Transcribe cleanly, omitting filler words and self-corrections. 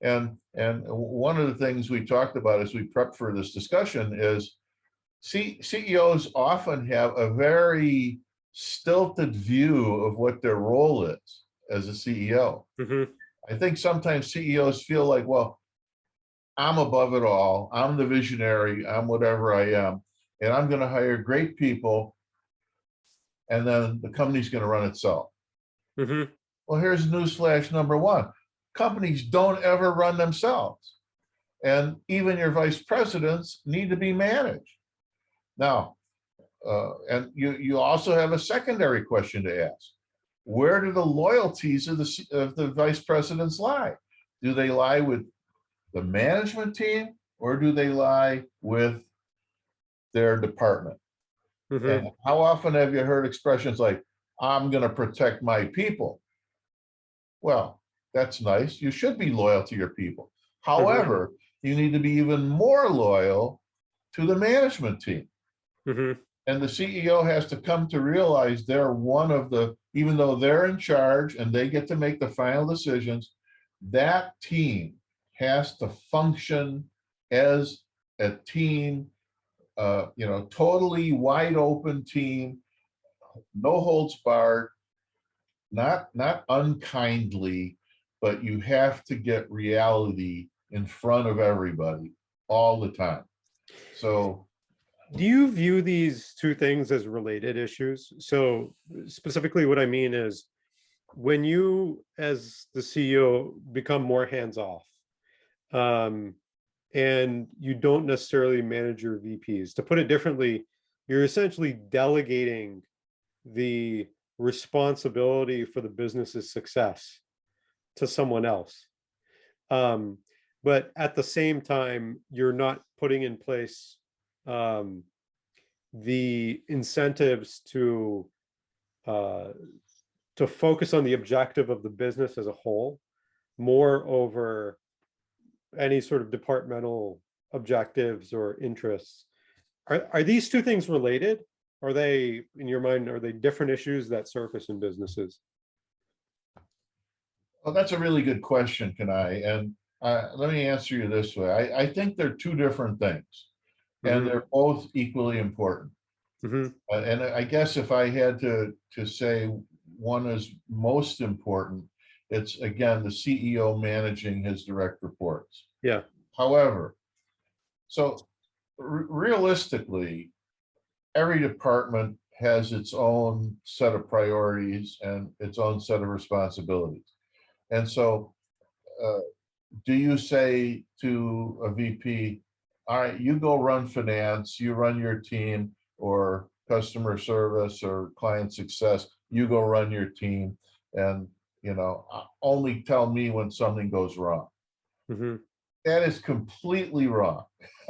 And one of the things we talked about as we prep for this discussion is CEOs often have a very stilted view of what their role is as a CEO. Mm-hmm. I think sometimes CEOs feel like, well, I'm above it all. I'm the visionary. I'm whatever I am. And I'm going to hire great people. And then the company's going to run itself. Mm-hmm. Well, here's newsflash number one. Companies don't ever run themselves. And even your vice presidents need to be managed. Now, and you also have a secondary question to ask. Where do the loyalties of the vice presidents lie? Do they lie with the management team, or do they lie with their department? Mm-hmm. And how often have you heard expressions like, I'm going to protect my people? Well, that's nice. You should be loyal to your people. Mm-hmm. However, you need to be even more loyal to the management team. Mm-hmm. And the CEO has to come to realize they're one of the, even though they're in charge and they get to make the final decisions, that team has to function as a team, totally wide open team, no holds barred, not unkindly, but you have to get reality in front of everybody all the time. So Do you view these two things as related issues? So specifically what I mean is when you as the CEO become more hands-off, um, and you don't necessarily manage your VPs. To put it differently, you're essentially delegating the responsibility for the business's success to someone else. Um, but at the same time, you're not putting in place um, the incentives uh, to focus on the objective of the business as a whole, more over any sort of departmental objectives or interests. Are these two things related? Are they, in your mind, are they different issues that surface in businesses? well, that's a really good question, Kanai. And let me answer you this way. I think they're two different things, and Mm-hmm. they're both equally important. Mm-hmm. And I guess if I had to say one is most important, it's again the CEO managing his direct reports. Yeah. However, so realistically, every department has its own set of priorities and its own set of responsibilities. And so, uh, do you say to a VP, all right, you go run finance, you run your team, or customer service or client success, you go run your team, and only tell me when something goes wrong? Mm-hmm. That is completely wrong.